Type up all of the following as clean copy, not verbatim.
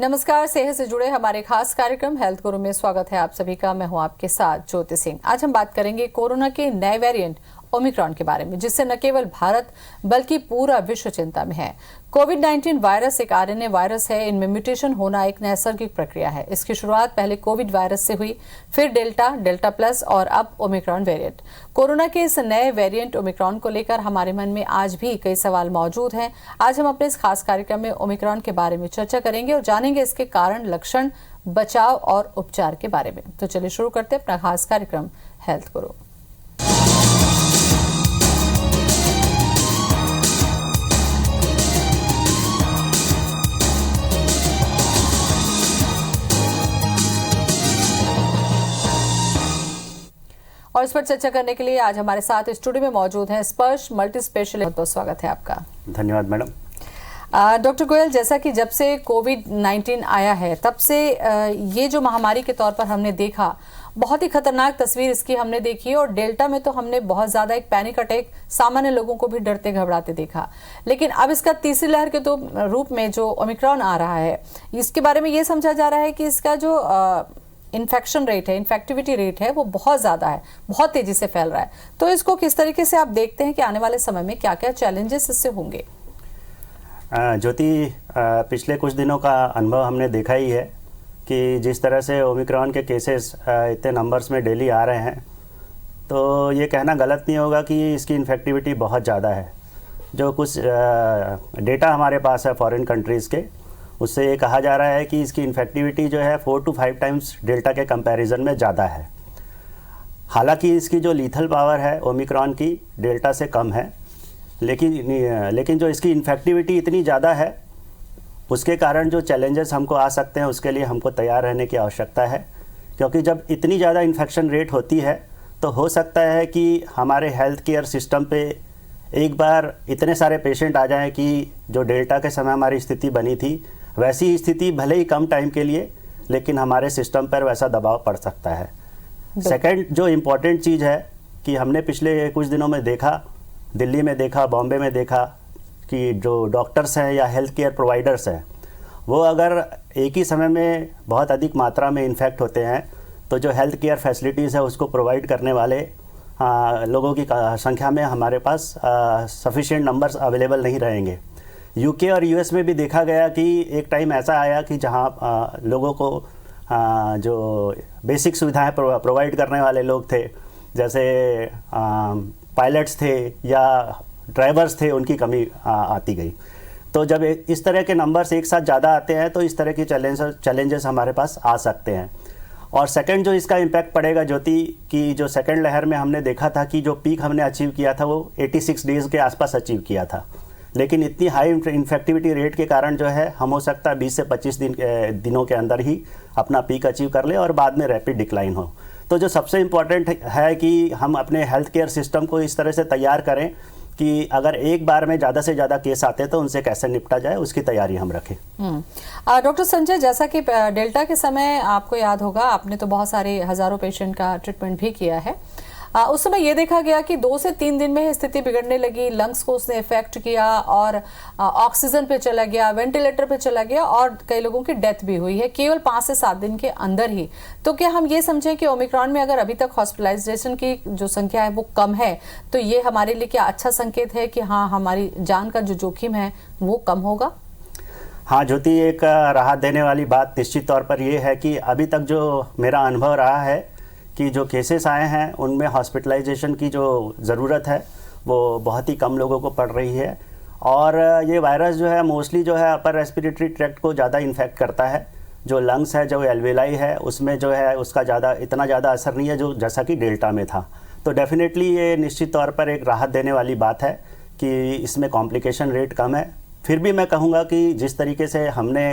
नमस्कार, सेहत से जुड़े हमारे खास कार्यक्रम हेल्थ गुरु में स्वागत है आप सभी का। मैं हूं आपके साथ ज्योति सिंह। आज हम बात करेंगे कोरोना के नए वेरिएंट ओमिक्रॉन के बारे में, जिससे न केवल भारत बल्कि पूरा विश्व चिंता में है। कोविड-19 वायरस एक आरएनए वायरस है। इनमें म्यूटेशन होना एक नैसर्गिक प्रक्रिया है। इसकी शुरुआत पहले कोविड वायरस से हुई, फिर डेल्टा, डेल्टा प्लस और अब ओमिक्रॉन वेरिएंट। कोरोना के इस नए वेरिएंट ओमिक्रॉन को लेकर हमारे मन में आज भी कई सवाल मौजूद हैं। आज हम अपने इस खास कार्यक्रम में ओमिक्रॉन के बारे में चर्चा करेंगे और जानेंगे इसके कारण, लक्षण, बचाव और उपचार के बारे में। तो चलिए शुरू करते हैं अपना खास कार्यक्रम हेल्थ गुरु। और इस पर चर्चा करने के लिए आज हमारे साथ स्टूडियो में मौजूद हैं स्पर्श मल्टी स्पेशलिस्ट। बहुत स्वागत है आपका। धन्यवाद मैडम। डॉक्टर गोयल, जैसा कि जब से कोविड-19 आया है तब से ये जो महामारी के तौर पर हमने देखा, बहुत ही खतरनाक तस्वीर इसकी हमने देखी। और डेल्टा में तो हमने बहुत ज्यादा एक पैनिक अटैक, सामान्य लोगों को भी डरते घबराते देखा। लेकिन अब इसका तीसरी लहर के तो रूप में जो ओमिक्रॉन आ रहा है, इसके बारे में ये समझा जा रहा है कि इसका जो इन्फेक्शन रेट है, इन्फेक्टिविटी रेट है, वो बहुत ज्यादा है, बहुत तेजी से फैल रहा है। तो इसको किस तरीके से आप देखते हैं कि आने वाले समय में क्या क्या चैलेंजेस इससे होंगे? ज्योति, पिछले कुछ दिनों का अनुभव हमने देखा ही है कि जिस तरह से ओमिक्रॉन के केसेस इतने नंबर्स में डेली आ रहे हैं, तो ये कहना गलत नहीं होगा कि इसकी इन्फेक्टिविटी बहुत ज़्यादा है। जो कुछ डेटा हमारे पास है फॉरेन कंट्रीज़ के, उससे ये कहा जा रहा है कि इसकी इन्फेक्टिविटी जो है 4 to 5 टाइम्स डेल्टा के कंपैरिजन में ज़्यादा है। हालांकि इसकी जो लीथल पावर है ओमिक्रॉन की डेल्टा से कम है, लेकिन जो इसकी इन्फेक्टिविटी इतनी ज़्यादा है, उसके कारण जो चैलेंजेस हमको आ सकते हैं उसके लिए हमको तैयार रहने की आवश्यकता है। क्योंकि जब इतनी ज़्यादा इन्फेक्शन रेट होती है तो हो सकता है कि हमारे हेल्थ केयर सिस्टम पे एक बार इतने सारे पेशेंट आ जाएं कि जो डेल्टा के समय हमारी स्थिति बनी थी वैसी स्थिति भले ही कम टाइम के लिए, लेकिन हमारे सिस्टम पर वैसा दबाव पड़ सकता है। सेकंड जो इम्पॉर्टेंट चीज़ है कि हमने पिछले कुछ दिनों में देखा, दिल्ली में देखा, बॉम्बे में देखा कि जो डॉक्टर्स हैं या हेल्थ केयर प्रोवाइडर्स हैं, वो अगर एक ही समय में बहुत अधिक मात्रा में इन्फेक्ट होते हैं तो जो हेल्थ केयर फैसिलिटीज़ है उसको प्रोवाइड करने वाले लोगों की संख्या में हमारे पास सफिशिएंट नंबर्स अवेलेबल नहीं रहेंगे। यूके और यूएस में भी देखा गया कि एक टाइम ऐसा आया कि जहां लोगों को जो बेसिक सुविधाएं प्रोवाइड करने वाले लोग थे, जैसे पायलट्स थे या ड्राइवर्स थे, उनकी कमी आती गई। तो जब इस तरह के नंबर्स एक साथ ज़्यादा आते हैं तो इस तरह की चैलेंजेस हमारे पास आ सकते हैं। और सेकंड जो इसका इम्पैक्ट पड़ेगा ज्योति, कि जो सेकंड लहर में हमने देखा था कि जो पीक हमने अचीव किया था वो 86 डेज़ के आसपास अचीव किया था, लेकिन इतनी हाई इन्फेक्टिविटी रेट के कारण जो है हम हो सकता है 20 से 25 दिनों के अंदर ही अपना पीक अचीव कर ले और बाद में रैपिड डिक्लाइन हो। तो जो सबसे इम्पॉर्टेंट है कि हम अपने हेल्थ केयर सिस्टम को इस तरह से तैयार करें कि अगर एक बार में ज़्यादा से ज़्यादा केस आते हैं तो उनसे कैसे निपटा जाए, उसकी तैयारी हम रखें। डॉक्टर संजय, जैसा कि डेल्टा के समय आपको याद होगा, आपने तो बहुत सारे हजारों पेशेंट का ट्रीटमेंट भी किया है। उस समय ये देखा गया कि 2 से 3 दिन में स्थिति बिगड़ने लगी, लंग्स को उसने इफेक्ट किया और ऑक्सीजन पे चला गया, वेंटिलेटर पे चला गया और कई लोगों की डेथ भी हुई है केवल 5 से 7 दिन के अंदर ही। तो क्या हम ये समझें कि ओमिक्रॉन में अगर अभी तक हॉस्पिटलाइजेशन की जो संख्या है वो कम है, तो ये हमारे लिए क्या अच्छा संकेत है कि हाँ, हमारी जान का जो जोखिम है वो कम होगा? हाँ ज्योति, एक राहत देने वाली बात निश्चित तौर पर यह है कि अभी तक जो मेरा अनुभव रहा है कि जो केसेस आए हैं उनमें हॉस्पिटलाइजेशन की जो ज़रूरत है वो बहुत ही कम लोगों को पड़ रही है। और ये वायरस जो है मोस्टली जो है अपर रेस्पिरेटरी ट्रैक्ट को ज़्यादा इन्फेक्ट करता है। जो लंग्स है, जो एल्वेलाई है, उसमें जो है उसका इतना ज़्यादा असर नहीं है जो जैसा कि डेल्टा में था। तो डेफिनेटली ये निश्चित तौर पर एक राहत देने वाली बात है कि इसमें कॉम्प्लिकेशन रेट कम है। फिर भी मैं कहूँगा कि जिस तरीके से हमने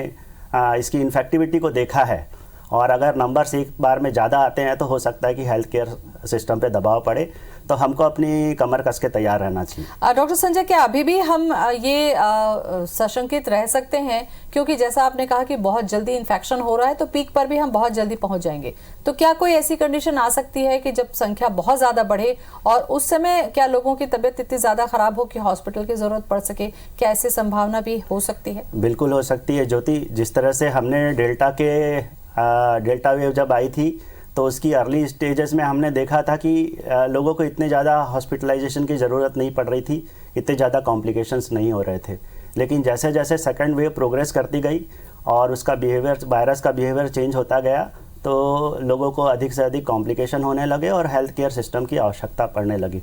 इसकी इन्फेक्टिविटी को देखा है और अगर नंबर्स एक बार में ज़्यादा आते हैं तो हो सकता है कि हेल्थ केयर सिस्टम पे दबाव पड़े, तो हमको अपनी कमर कस के तैयार रहना चाहिए। डॉक्टर संजय, क्या अभी भी हम ये सशंकित रह सकते हैं, क्योंकि जैसा आपने कहा कि बहुत जल्दी इन्फेक्शन हो रहा है तो पीक पर भी हम बहुत जल्दी पहुंच जाएंगे, तो क्या कोई ऐसी कंडीशन आ सकती है कि जब संख्या बहुत ज़्यादा बढ़े और उस समय क्या लोगों की तबीयत इतनी ज़्यादा खराब हो कि हॉस्पिटल की ज़रूरत पड़ सके? क्या ऐसी संभावना भी हो सकती है? बिल्कुल हो सकती है ज्योति। जिस तरह से हमने डेल्टा वेव जब आई थी तो उसकी अर्ली स्टेजेस में हमने देखा था कि लोगों को इतने ज़्यादा हॉस्पिटलाइजेशन की ज़रूरत नहीं पड़ रही थी, इतने ज़्यादा कॉम्प्लिकेशंस नहीं हो रहे थे। लेकिन जैसे जैसे सेकंड वेव प्रोग्रेस करती गई और उसका बिहेवियर, वायरस का बिहेवियर चेंज होता गया, तो लोगों को अधिक से अधिक कॉम्प्लिकेशन होने लगे और हेल्थ केयर सिस्टम की आवश्यकता पड़ने लगी।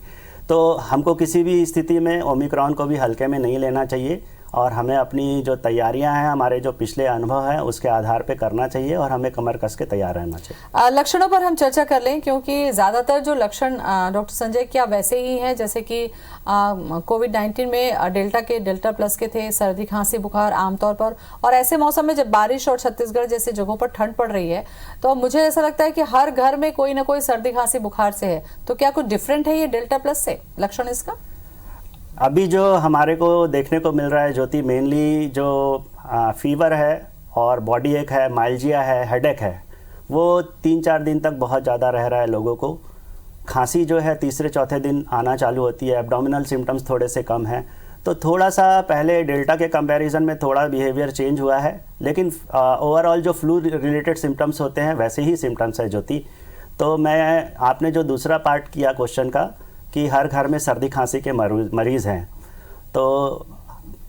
तो हमको किसी भी स्थिति में ओमिक्रॉन को भी हल्के में नहीं लेना चाहिए और हमें अपनी जो तैयारियां हैं, हमारे जो पिछले अनुभव हैं, उसके आधार पे करना चाहिए और हमें कमर कस के तैयार रहना चाहिए। लक्षणों पर हम चर्चा कर लें, क्योंकि ज़्यादातर जो लक्षण डॉक्टर संजय क्या वैसे ही हैं जैसे कि कोविड-19 में डेल्टा प्लस के थे, सर्दी खांसी बुखार आमतौर पर, और ऐसे मौसम में जब बारिश और छत्तीसगढ़ जैसे जगहों पर ठंड पड़ रही है तो मुझे ऐसा लगता है कि हर घर में कोई ना कोई सर्दी खांसी बुखार से है। तो क्या कुछ डिफरेंट है ये डेल्टा प्लस से लक्षण इसका? अभी जो हमारे को देखने को मिल रहा है ज्योति, मेनली जो फीवर है और बॉडी एक है, माइल्जिया है, हेडेक है, वो 3-4 दिन तक बहुत ज़्यादा रह रहा है लोगों को। खांसी जो है तीसरे चौथे दिन आना चालू होती है। एब्डोमिनल सिम्टम्स थोड़े से कम हैं, तो थोड़ा सा पहले डेल्टा के कंपैरिजन में थोड़ा बिहेवियर चेंज हुआ है, लेकिन ओवरऑल जो फ्लू रिलेटेड सिम्टम्स होते हैं वैसे ही सिम्टम्स है ज्योति। तो आपने जो दूसरा पार्ट किया क्वेश्चन का कि हर घर में सर्दी खांसी के मरीज़ हैं, तो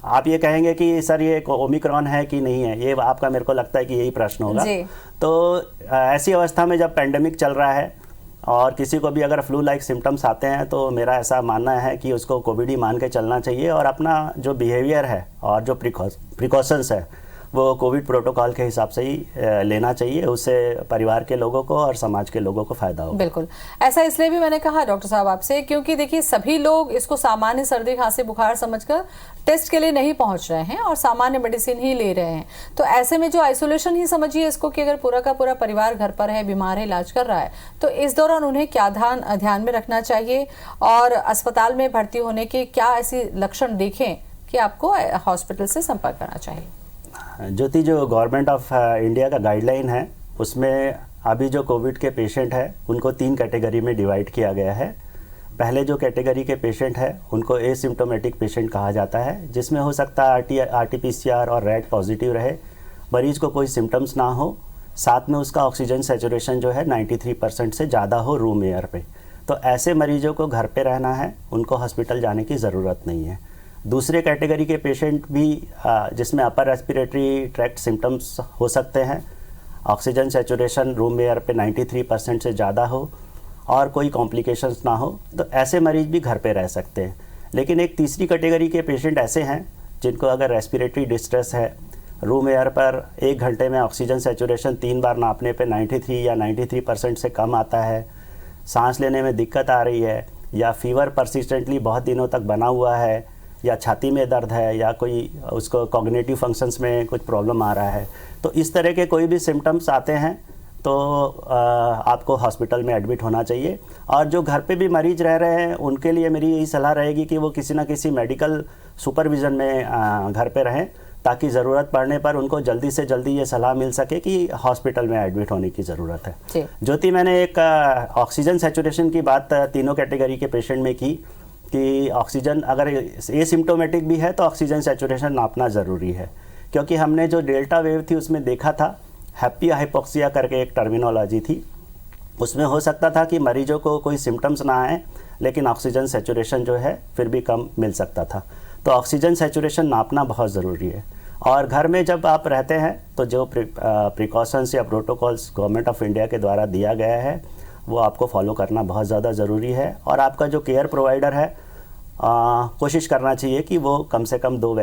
आप ये कहेंगे कि सर ये ओमिक्रॉन है कि नहीं है, ये आपका मेरे को लगता है कि यही प्रश्न होगा। तो ऐसी अवस्था में जब पेंडेमिक चल रहा है और किसी को भी अगर फ्लू लाइक सिम्टम्स आते हैं तो मेरा ऐसा मानना है कि उसको कोविड ही मान के चलना चाहिए और अपना जो बिहेवियर है और जो प्रिकॉशंस है वो कोविड प्रोटोकॉल के हिसाब से ही लेना चाहिए। उससे परिवार के लोगों को और समाज के लोगों को फायदा होगा। बिल्कुल, ऐसा इसलिए भी मैंने कहा डॉक्टर साहब आपसे, क्योंकि देखिए सभी लोग इसको सामान्य सर्दी खांसी बुखार समझकर टेस्ट के लिए नहीं पहुंच रहे हैं और सामान्य मेडिसिन ही ले रहे हैं। तो ऐसे में जो आइसोलेशन ही समझिए इसको कि अगर पूरा का पूरा परिवार घर पर है, बीमार है, इलाज कर रहा है, तो इस दौरान उन्हें क्या ध्यान में रखना चाहिए और अस्पताल में भर्ती होने के क्या ऐसे लक्षण देखें कि आपको हॉस्पिटल से संपर्क करना चाहिए? ज्योति, जो गवर्नमेंट ऑफ इंडिया का गाइडलाइन है उसमें अभी जो कोविड के पेशेंट हैं उनको 3 कैटेगरी में डिवाइड किया गया है। पहले जो कैटेगरी के पेशेंट हैं उनको एसिम्प्टोमेटिक पेशेंट कहा जाता है, जिसमें हो सकता है RT-PCR और रैट पॉजिटिव रहे, मरीज़ को कोई सिम्टम्स ना हो, साथ में उसका ऑक्सीजन सैचुरेशन जो है 93% से ज़्यादा हो रूम एयर पे। तो ऐसे मरीजों को घर पे रहना है, उनको हॉस्पिटल जाने की ज़रूरत नहीं है। दूसरे कैटेगरी के पेशेंट भी जिसमें अपर रेस्पिरेटरी ट्रैक्ट सिम्टम्स हो सकते हैं, ऑक्सीजन सैचुरेशन रूम एयर पे 93% से ज़्यादा हो और कोई कॉम्प्लिकेशंस ना हो, तो ऐसे मरीज भी घर पे रह सकते हैं। लेकिन एक तीसरी कैटेगरी के पेशेंट ऐसे हैं जिनको अगर रेस्पिरेटरी डिस्ट्रेस है, रूम एयर पर 1 घंटे में ऑक्सीजन सैचुरेशन 3 बार नापने पे 93 या 93% से कम आता है, सांस लेने में दिक्कत आ रही है, या फीवर परसिस्टेंटली बहुत दिनों तक बना हुआ है, या छाती में दर्द है, या कोई उसको कॉग्निटिव फंक्शंस में कुछ प्रॉब्लम आ रहा है, तो इस तरह के कोई भी सिम्टम्स आते हैं तो आपको हॉस्पिटल में एडमिट होना चाहिए। और जो घर पे भी मरीज रह रहे हैं उनके लिए मेरी यही सलाह रहेगी कि वो किसी ना किसी मेडिकल सुपरविज़न में घर पे रहें, ताकि ज़रूरत पड़ने पर उनको जल्दी से जल्दी ये सलाह मिल सके कि हॉस्पिटल में एडमिट होने की ज़रूरत है। ज्योति, मैंने एक ऑक्सीजन सैचुरेशन की बात तीनों कैटेगरी के पेशेंट में की कि ऑक्सीजन अगर एसिम्प्टोमेटिक भी है तो ऑक्सीजन सैचुरेशन नापना ज़रूरी है, क्योंकि हमने जो डेल्टा वेव थी उसमें देखा था हैप्पी हाइपोक्सिया करके एक टर्मिनोलॉजी थी, उसमें हो सकता था कि मरीजों को कोई सिम्टम्स ना आए लेकिन ऑक्सीजन सैचुरेशन जो है फिर भी कम मिल सकता था। तो ऑक्सीजन सैचुरेशन नापना बहुत ज़रूरी है। और घर में जब आप रहते हैं तो जो प्रिकॉशंस या प्रोटोकॉल्स गवर्नमेंट ऑफ इंडिया के द्वारा दिया गया है वो आपको फॉलो करना बहुत ज़्यादा ज़रूरी है। और आपका जो केयर प्रोवाइडर है कोशिश करना चाहिए कि वो कम से कम 2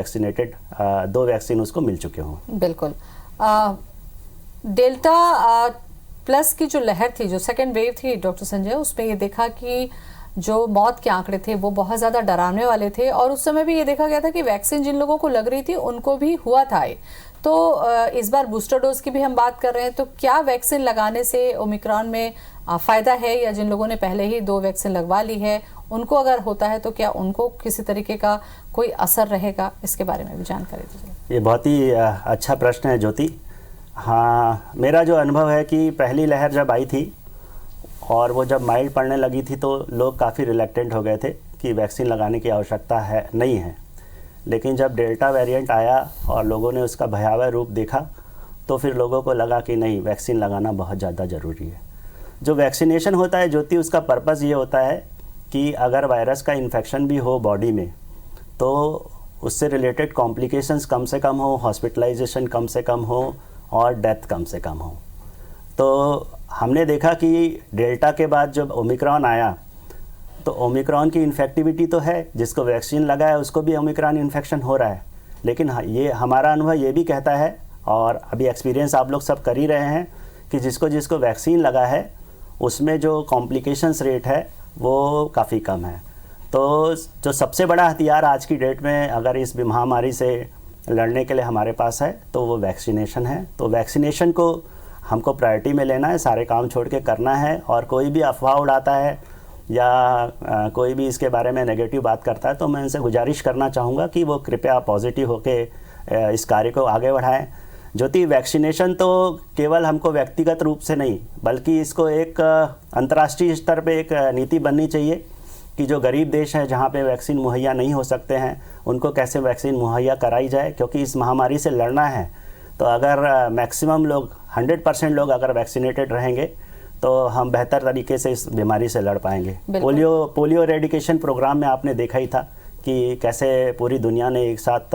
वैक्सीन उसको मिल चुके हों। बिल्कुल। डेल्टा प्लस की जो लहर थी, जो सेकेंड वेव थी डॉक्टर संजय, उसमें ये देखा कि जो मौत के आंकड़े थे वो बहुत ज़्यादा डरावने वाले थे और उस समय भी ये देखा गया था कि वैक्सीन जिन लोगों को लग रही थी उनको भी हुआ था। तो इस बार बूस्टर डोज की भी हम बात कर रहे हैं, तो क्या वैक्सीन लगाने से ओमिक्रॉन में फायदा है, या जिन लोगों ने पहले ही 2 वैक्सीन लगवा ली है उनको अगर होता है तो क्या उनको किसी तरीके का कोई असर रहेगा? इसके बारे में भी जानकारी दीजिए। ये बहुत ही अच्छा प्रश्न है ज्योति। हाँ, मेरा जो अनुभव है कि पहली लहर जब आई थी और वो जब माइल्ड पड़ने लगी थी तो लोग काफ़ी रिलेक्टेंट हो गए थे कि वैक्सीन लगाने की आवश्यकता है नहीं है। लेकिन जब डेल्टा वेरिएंट आया और लोगों ने उसका भयावह रूप देखा तो फिर लोगों को लगा कि नहीं, वैक्सीन लगाना बहुत ज़्यादा ज़रूरी है। जो वैक्सीनेशन होता है ज्योति, उसका पर्पज़ ये होता है कि अगर वायरस का इन्फेक्शन भी हो बॉडी में तो उससे रिलेटेड कॉम्प्लिकेशंस कम से कम हो, हॉस्पिटलाइजेशन कम से कम हो और डेथ कम से कम हो। तो हमने देखा कि डेल्टा के बाद जब ओमिक्रॉन आया तो ओमिक्रॉन की इन्फेक्टिविटी तो है, जिसको वैक्सीन लगा है उसको भी ओमिक्रॉन इन्फेक्शन हो रहा है। लेकिन ये हमारा अनुभव ये भी कहता है, और अभी एक्सपीरियंस आप लोग सब कर ही रहे हैं, कि जिसको वैक्सीन लगा है उसमें जो कॉम्प्लिकेशंस रेट है वो काफ़ी कम है। तो जो सबसे बड़ा हथियार आज की डेट में अगर इस महामारी से लड़ने के लिए हमारे पास है तो वो वैक्सीनेशन है। तो वैक्सीनेशन को हमको प्रायोरिटी में लेना है, सारे काम छोड़ के करना है। और कोई भी अफवाह उड़ाता है या कोई भी इसके बारे में नेगेटिव बात करता है तो मैं उनसे गुजारिश करना चाहूँगा कि वो कृपया पॉजिटिव होके इस कार्य को आगे बढ़ाएं। ज्योति, वैक्सीनेशन तो केवल हमको व्यक्तिगत रूप से नहीं, बल्कि इसको एक अंतर्राष्ट्रीय स्तर पे एक नीति बननी चाहिए कि जो गरीब देश हैं जहाँ पे वैक्सीन मुहैया नहीं हो सकते हैं उनको कैसे वैक्सीन मुहैया कराई जाए। क्योंकि इस महामारी से लड़ना है तो अगर मैक्सिमम लोग 100% लोग अगर वैक्सीनेटेड रहेंगे तो हम बेहतर तरीके से इस बीमारी से लड़ पाएंगे। पोलियो रेडिकेशन प्रोग्राम में आपने देखा ही था कि कैसे पूरी दुनिया ने एक साथ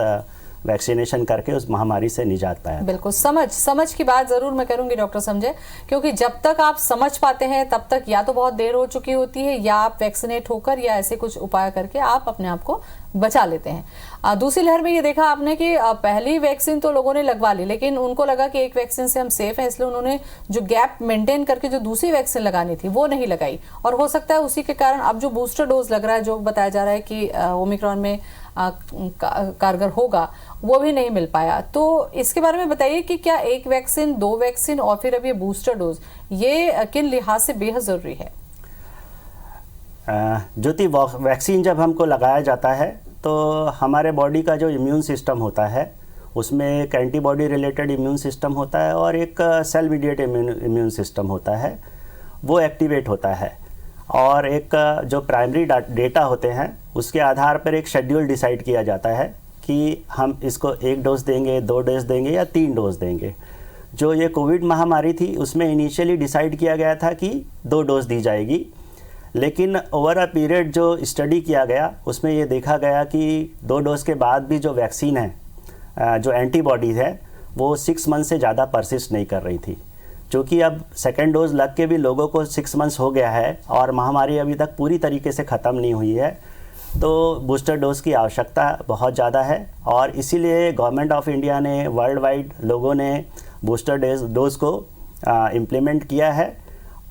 वैक्सीनेशन करके उस महामारी से निजात पाया। बिल्कुल, समझ की बात जरूर मैं करूंगी डॉक्टर संजय, क्योंकि जब तक आप समझ पाते हैं तब तक या तो बहुत देर हो चुकी होती है या आप वैक्सीनेट होकर या ऐसे कुछ उपाय करके आप अपने आप को बचा लेते हैं। दूसरी लहर में ये देखा आपने कि पहली वैक्सीन तो लोगों ने लगवा ली, लेकिन उनको लगा कि एक वैक्सीन से हम सेफ हैं, इसलिए उन्होंने जो गैप मेंटेन करके जो दूसरी वैक्सीन लगानी थी वो नहीं लगाई, और हो सकता है उसी के कारण अब जो बूस्टर डोज लग रहा है, जो बताया जा रहा है कि ओमिक्रॉन में कारगर होगा, वो भी नहीं मिल पाया। तो इसके बारे में बताइए कि क्या एक वैक्सीन, 2 वैक्सीन और फिर अब ये बूस्टर डोज, ये किन लिहाज से बेहद जरूरी है? ज्योति, वैक्सीन जब हमको लगाया जाता है तो हमारे बॉडी का जो इम्यून सिस्टम होता है उसमें एक एंटीबॉडी रिलेटेड इम्यून सिस्टम होता है और एक सेल मीडिएट इम्यून सिस्टम होता है, वो एक्टिवेट होता है। और एक जो प्राइमरी डेटा होते हैं उसके आधार पर एक शेड्यूल डिसाइड किया जाता है कि हम इसको 1 डोज देंगे, 2 डोज देंगे या 3 डोज देंगे। जो ये कोविड महामारी थी उसमें इनिशियली डिसाइड किया गया था कि 2 डोज दी जाएगी, लेकिन ओवर अ पीरियड जो स्टडी किया गया उसमें ये देखा गया कि 2 डोज के बाद भी जो वैक्सीन है, जो एंटीबॉडीज़ है, वो 6 मंथ से ज़्यादा परसिस्ट नहीं कर रही थी। क्योंकि अब सेकेंड डोज लग के भी लोगों को 6 मंथ्स हो गया है और महामारी अभी तक पूरी तरीके से ख़त्म नहीं हुई है, तो बूस्टर डोज़ की आवश्यकता बहुत ज़्यादा है। और इसीलिए गवर्नमेंट ऑफ इंडिया ने वर्ल्ड वाइड लोगों ने बूस्टर डोज को इम्प्लीमेंट किया है।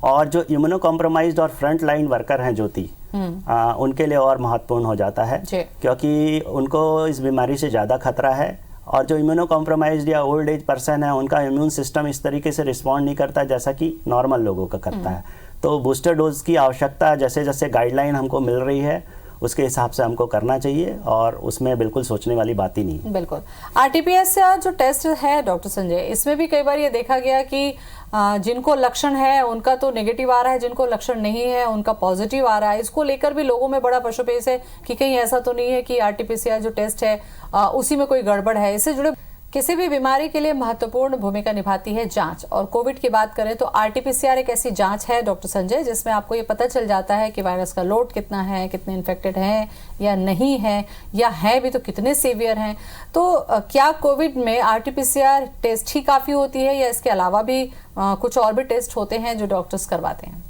और जो इम्यूनो कॉम्प्रोमाइज्ड और फ्रंट लाइन वर्कर हैं ज्योति, उनके लिए और महत्वपूर्ण हो जाता है, क्योंकि उनको इस बीमारी से ज़्यादा खतरा है। और जो इम्यूनो कॉम्प्रोमाइज्ड या ओल्ड एज पर्सन है उनका इम्यून सिस्टम इस तरीके से रिस्पॉन्ड नहीं करता जैसा कि नॉर्मल लोगों का करता है। तो बूस्टर डोज की आवश्यकता जैसे जैसे गाइडलाइन हमको मिल रही है उसके हिसाब से हमको करना चाहिए और उसमें बिल्कुल सोचने वाली बात ही नहीं। बिल्कुल। आरटीपीएस जो टेस्ट है डॉक्टर संजय, इसमें भी कई बार ये देखा गया कि जिनको लक्षण है उनका तो नेगेटिव आ रहा है, जिनको लक्षण नहीं है उनका पॉजिटिव आ रहा है। इसको लेकर भी लोगों में बड़ा पशुपेश है कि कहीं ऐसा तो नहीं है कि आरटीपीसीआर जो टेस्ट है उसी में कोई गड़बड़ है। इससे जुड़े किसी भी बीमारी के लिए महत्वपूर्ण भूमिका निभाती है जांच, और कोविड की बात करें तो आरटीपीसीआर एक ऐसी जांच है डॉक्टर संजय जिसमें आपको ये पता चल जाता है कि वायरस का लोड कितना है, कितने इन्फेक्टेड हैं या नहीं है, या है भी तो कितने सीवियर हैं। तो क्या कोविड में आरटीपीसीआर टेस्ट ही काफी होती है या इसके अलावा भी कुछ और भी टेस्ट होते हैं जो डॉक्टर्स करवाते हैं?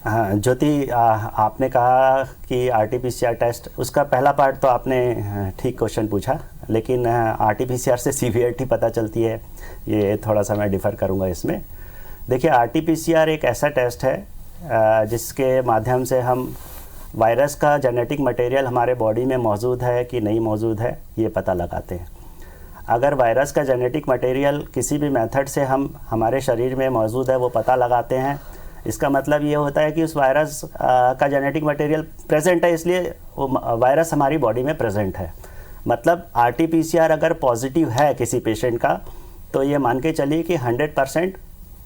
हाँ ज्योति, आपने कहा कि आरटीपीसीआर टेस्ट, उसका पहला पार्ट तो आपने ठीक क्वेश्चन पूछा, लेकिन आरटीपीसीआर से सीवियरिटी पता चलती है, ये थोड़ा सा मैं डिफ़र करूँगा इसमें। देखिए, आरटीपीसीआर एक ऐसा टेस्ट है जिसके माध्यम से हम वायरस का जेनेटिक मटेरियल हमारे बॉडी में मौजूद है कि नहीं मौजूद है ये पता लगाते हैं। अगर वायरस का जेनेटिक मटेरियल किसी भी मेथड से हम हमारे शरीर में मौजूद है वो पता लगाते हैं, इसका मतलब ये होता है कि उस वायरस का जेनेटिक मटेरियल प्रेजेंट है, इसलिए वो वायरस हमारी बॉडी में प्रेजेंट है। मतलब RT-PCR अगर पॉजिटिव है किसी पेशेंट का, तो ये मान के चलिए कि 100%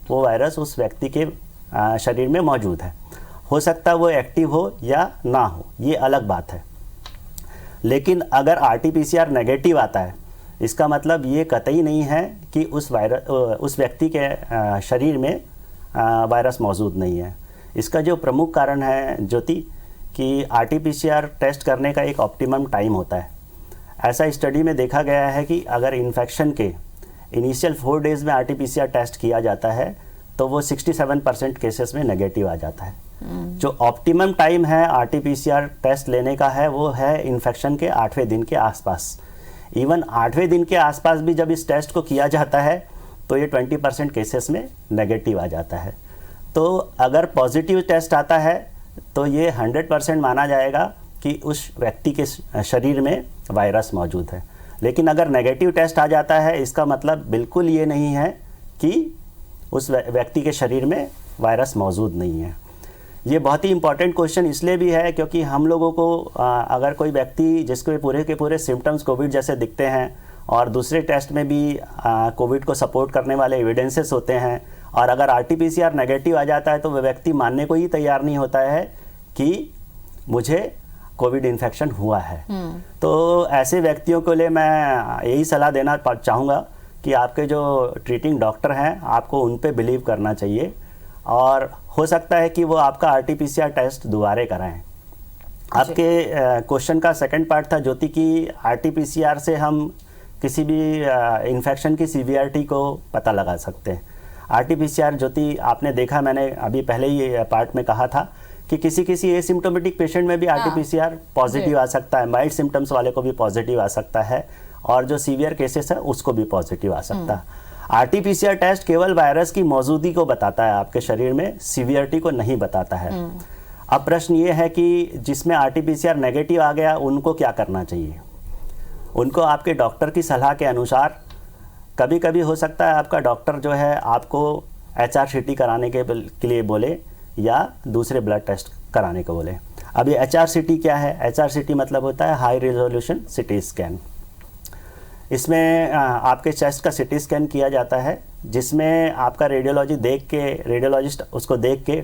वो वायरस उस व्यक्ति के शरीर में मौजूद है। हो सकता है वो एक्टिव हो या ना हो, ये अलग बात है। लेकिन अगर RT-PCR नेगेटिव आता है, इसका मतलब ये कतई नहीं है कि उस व्यक्ति के शरीर में वायरस मौजूद नहीं है। इसका जो प्रमुख कारण है ज्योति, कि RT-PCR टेस्ट करने का एक ऑप्टिमम टाइम होता है। ऐसा स्टडी में देखा गया है कि अगर इन्फेक्शन के इनिशियल 4 डेज़ में RT-PCR टेस्ट किया जाता है तो वो 67% केसेस में नेगेटिव आ जाता है। जो ऑप्टिमम टाइम है RT-PCR टेस्ट लेने का है वो है इन्फेक्शन के 8वें दिन के आसपास। इवन 8वें दिन के आसपास भी जब इस टेस्ट को किया जाता है तो ये 20% केसेस में नेगेटिव आ जाता है। तो अगर पॉजिटिव टेस्ट आता है तो ये 100% माना जाएगा कि उस व्यक्ति के शरीर में वायरस मौजूद है। लेकिन अगर नेगेटिव टेस्ट आ जाता है, इसका मतलब बिल्कुल ये नहीं है कि उस व्यक्ति के शरीर में वायरस मौजूद नहीं है। ये बहुत ही इंपॉर्टेंट क्वेश्चन इसलिए भी है क्योंकि हम लोगों को अगर कोई व्यक्ति जिसके पूरे के पूरे सिम्टम्स कोविड जैसे दिखते हैं और दूसरे टेस्ट में भी कोविड को सपोर्ट करने वाले एविडेंसेस होते हैं, और अगर RT-PCR नेगेटिव आ जाता है तो वह व्यक्ति मानने को ही तैयार नहीं होता है कि मुझे कोविड इन्फेक्शन हुआ है। तो ऐसे व्यक्तियों के लिए मैं यही सलाह देना चाहूँगा कि आपके जो ट्रीटिंग डॉक्टर हैं आपको उन पे बिलीव करना चाहिए, और हो सकता है कि वो आपका RT-PCR टेस्ट दोबारा कराएं। आपके क्वेश्चन का सेकंड पार्ट था ज्योति कि RT-PCR से हम किसी भी इन्फेक्शन की सीवियरिटी को पता लगा सकते हैं। RT-PCR ज्योति आपने देखा, मैंने अभी पहले ही पार्ट में कहा था कि किसी एसिम्प्टोमेटिक पेशेंट में भी RT-PCR पॉजिटिव आ सकता है, माइल्ड सिम्टम्स वाले को भी पॉजिटिव आ सकता है, और जो सीवियर केसेस है उसको भी पॉजिटिव आ सकता है। RT-PCR टेस्ट केवल वायरस की मौजूदगी को बताता है, आपके शरीर में सीवियरिटी को नहीं बताता है। अब प्रश्न ये है कि जिसमें RT-PCR नेगेटिव आ गया उनको क्या करना चाहिए। उनको आपके डॉक्टर की सलाह के अनुसार, कभी कभी हो सकता है आपका डॉक्टर जो है आपको HRCT कराने के लिए बोले या दूसरे ब्लड टेस्ट कराने को बोले। अब ये HRCT क्या है? HRCT मतलब होता है हाई रेजोल्यूशन सिटी स्कैन। इसमें आपके चेस्ट का सिटी स्कैन किया जाता है, जिसमें आपका रेडियोलॉजिस्ट उसको देख के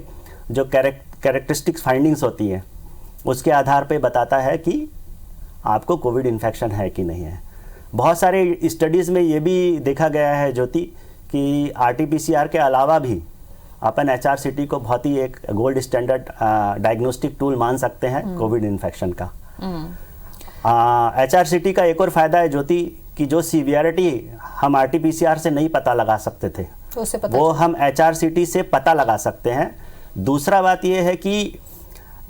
जो कैरेक्टरिस्टिक्स फाइंडिंग्स होती हैं उसके आधार पे बताता है कि आपको कोविड इन्फेक्शन है कि नहीं है। बहुत सारे स्टडीज़ में ये भी देखा गया है ज्योति कि RT-PCR के अलावा भी अपन HRCT को बहुत ही एक गोल्ड स्टैंडर्ड डायग्नोस्टिक टूल मान सकते हैं कोविड इन्फेक्शन का। HRCT का एक और फायदा है ज्योति कि जो सीवियरिटी हम RT-PCR से नहीं पता लगा सकते थे वो हम HRCT से पता लगा सकते हैं। दूसरा बात यह है कि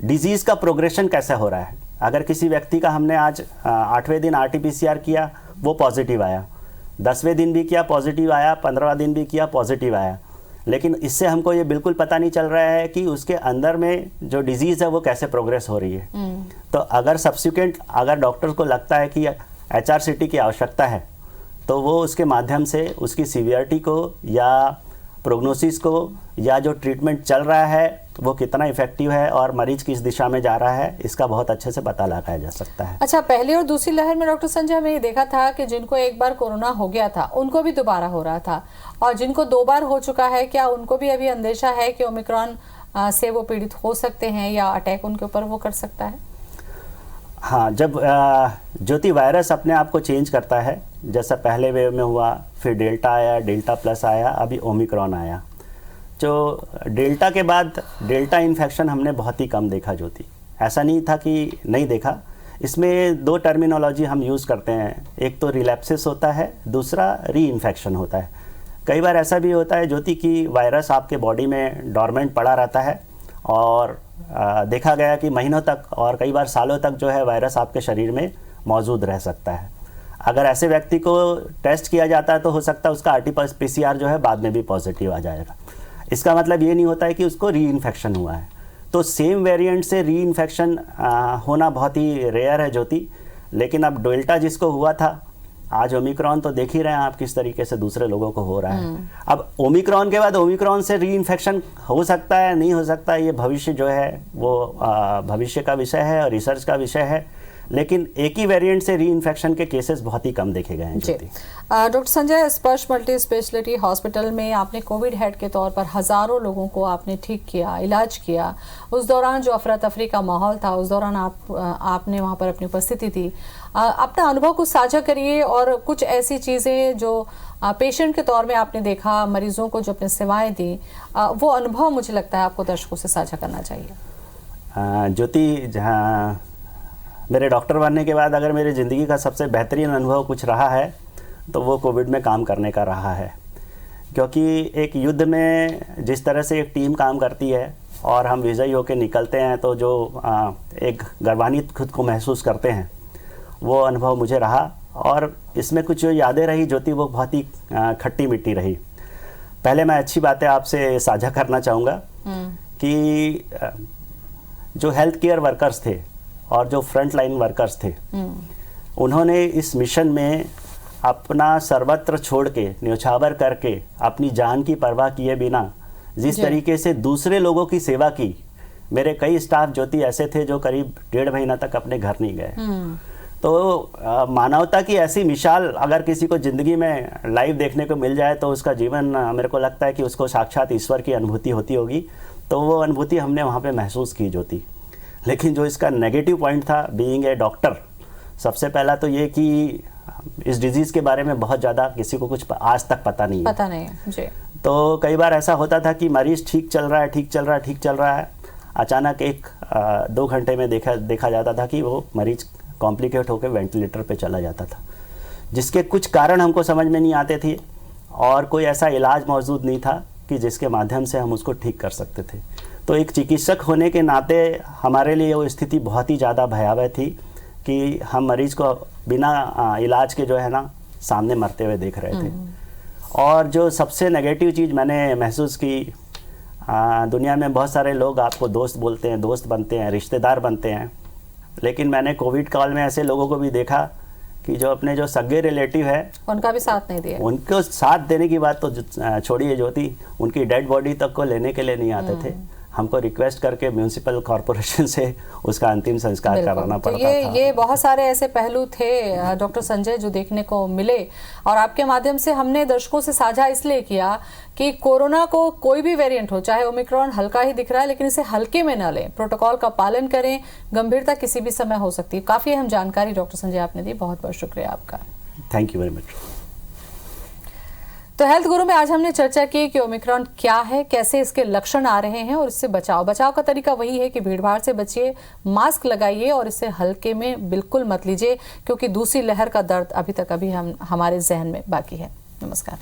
डिजीज़ का प्रोग्रेशन कैसे हो रहा है। अगर किसी व्यक्ति का हमने आज 8वें दिन RT-PCR किया, वो पॉजिटिव आया, 10वें दिन भी किया पॉजिटिव आया, 15वां दिन भी किया पॉजिटिव आया, लेकिन इससे हमको ये बिल्कुल पता नहीं चल रहा है कि उसके अंदर में जो डिजीज़ है वो कैसे प्रोग्रेस हो रही है। तो अगर सब्सिक्वेंट अगर डॉक्टर को लगता है कि HRCT की आवश्यकता है तो वो उसके माध्यम से उसकी सीवियरिटी को या प्रोग्नोसिस को या जो ट्रीटमेंट चल रहा है वो कितना इफेक्टिव है और मरीज किस दिशा में जा रहा है, इसका बहुत अच्छे से पता लगाया जा सकता है। अच्छा, पहली और दूसरी लहर में डॉक्टर संजय हमें ये देखा था कि जिनको एक बार कोरोना हो गया था उनको भी दोबारा हो रहा था, और जिनको 2 बार हो चुका है, क्या उनको भी अभी अंदेशा है कि ओमिक्रॉन से वो पीड़ित हो सकते हैं या अटैक उनके ऊपर वो कर सकता है? हाँ, जब ज्योति वायरस अपने आप को चेंज करता है, जैसा पहले वेव में हुआ, फिर डेल्टा आया, डेल्टा प्लस आया, अभी ओमिक्रॉन आया। जो डेल्टा के बाद डेल्टा इन्फेक्शन हमने बहुत ही कम देखा ज्योति, ऐसा नहीं था कि नहीं देखा। इसमें 2 टर्मिनोलॉजी हम यूज़ करते हैं, एक तो रिलैप्सिस होता है, दूसरा री इन्फेक्शन होता है। कई बार ऐसा भी होता है ज्योति कि वायरस आपके बॉडी में डॉर्मेंट पड़ा रहता है और देखा गया कि महीनों तक और कई बार सालों तक जो है वायरस आपके शरीर में मौजूद रह सकता है। अगर ऐसे व्यक्ति को टेस्ट किया जाता है तो हो सकता है उसका RT-PCR जो है बाद में भी पॉजिटिव आ जाएगा। इसका मतलब ये नहीं होता है कि उसको री इन्फेक्शन हुआ है। तो सेम वेरिएंट से री इन्फेक्शन होना बहुत ही रेयर है ज्योति। लेकिन अब डेल्टा जिसको हुआ था आज ओमिक्रॉन तो देख ही रहे हैं आप किस तरीके से दूसरे लोगों को हो रहा है। अब ओमिक्रॉन के बाद ओमिक्रॉन से री इन्फेक्शन हो सकता है नहीं हो सकता है, ये भविष्य जो है वो भविष्य का विषय है और रिसर्च का विषय है, लेकिन एक ही वेरिएंट से री इन्फेक्शन के केसेस बहुत ही कम देखे गए हैं। डॉक्टर संजय, स्पर्श मल्टी स्पेशलिटी हॉस्पिटल में आपने कोविड हेड के तौर पर हजारों लोगों को आपने ठीक किया, इलाज किया। उस दौरान जो अफरा तफरी का माहौल था, उस दौरान आपने वहां पर अपनी उपस्थिति थी। अपना अनुभव कुछ साझा करिए और कुछ ऐसी चीजें जो पेशेंट के तौर में आपने देखा, मरीजों को जो अपनी सेवाएं दी, वो अनुभव मुझे लगता है आपको दर्शकों से साझा करना चाहिए। ज्योति, जहाँ मेरे डॉक्टर बनने के बाद अगर मेरी ज़िंदगी का सबसे बेहतरीन अनुभव कुछ रहा है तो वो कोविड में काम करने का रहा है, क्योंकि एक युद्ध में जिस तरह से एक टीम काम करती है और हम विजयी होकर निकलते हैं तो जो एक गर्वान्वित खुद को महसूस करते हैं, वो अनुभव मुझे रहा। और इसमें कुछ जो यादें रही ज्योति, वो बहुत ही खट्टी मिट्टी रही। पहले मैं अच्छी बातें आपसे साझा करना चाहूँगा कि जो हेल्थ केयर वर्कर्स थे और जो फ्रंट लाइन वर्कर्स थे, उन्होंने इस मिशन में अपना सर्वत्र छोड़ के, न्योछावर करके, अपनी जान की परवाह किए बिना जिस तरीके से दूसरे लोगों की सेवा की। मेरे कई स्टाफ ज्योति ऐसे थे जो करीब 1.5 महीना तक अपने घर नहीं गए। तो मानवता की ऐसी मिसाल अगर किसी को जिंदगी में लाइव देखने को मिल जाए तो उसका जीवन, मेरे को लगता है कि उसको साक्षात ईश्वर की अनुभूति होती होगी। तो वो अनुभूति हमने वहाँ पे महसूस की ज्योति। लेकिन जो इसका नेगेटिव पॉइंट था बीइंग ए डॉक्टर, सबसे पहला तो ये कि इस डिजीज़ के बारे में बहुत ज़्यादा किसी को कुछ आज तक पता नहीं है जी। तो कई बार ऐसा होता था कि मरीज ठीक चल रहा है, अचानक 1-2 घंटे में देखा जाता था कि वो मरीज कॉम्प्लिकेट होकर वेंटिलेटर पे चला जाता था, जिसके कुछ कारण हमको समझ में नहीं आते थे और कोई ऐसा इलाज मौजूद नहीं था कि जिसके माध्यम से हम उसको ठीक कर सकते थे। तो एक चिकित्सक होने के नाते हमारे लिए वो स्थिति बहुत ही ज़्यादा भयावह थी कि हम मरीज को बिना इलाज के जो है ना सामने मरते हुए देख रहे थे। और जो सबसे नेगेटिव चीज़ मैंने महसूस की, दुनिया में बहुत सारे लोग आपको दोस्त बोलते हैं, दोस्त बनते हैं, रिश्तेदार बनते हैं, लेकिन मैंने कोविड काल में ऐसे लोगों को भी देखा कि जो अपने जो सगे रिलेटिव है उनका भी साथ नहीं दिया। उनको साथ देने की बात तो छोड़िए ज्योति, उनकी डेड बॉडी तक को लेने के लिए नहीं आते थे। हमको रिक्वेस्ट करके म्यूनिसिपल कॉरपोरेशन से उसका अंतिम संस्कार कराना पड़ता था। ये बहुत सारे ऐसे पहलू थे डॉक्टर संजय जो देखने को मिले और आपके माध्यम से हमने दर्शकों से साझा इसलिए किया कि कोरोना को कोई भी वेरिएंट हो, चाहे ओमिक्रॉन हल्का ही दिख रहा है, लेकिन इसे हल्के में न लें, प्रोटोकॉल का पालन करें, गंभीरता किसी भी समय हो सकती है। काफी अहम जानकारी डॉक्टर संजय आपने दी, बहुत बहुत शुक्रिया आपका। Thank you very much. तो हेल्थ गुरु में आज हमने चर्चा की कि ओमिक्रॉन क्या है, कैसे इसके लक्षण आ रहे हैं और इससे बचाव का तरीका वही है कि भीड़भाड़ से बचिए, मास्क लगाइए और इसे हल्के में बिल्कुल मत लीजिए, क्योंकि दूसरी लहर का दर्द अभी तक हमारे जहन में बाकी है। नमस्कार।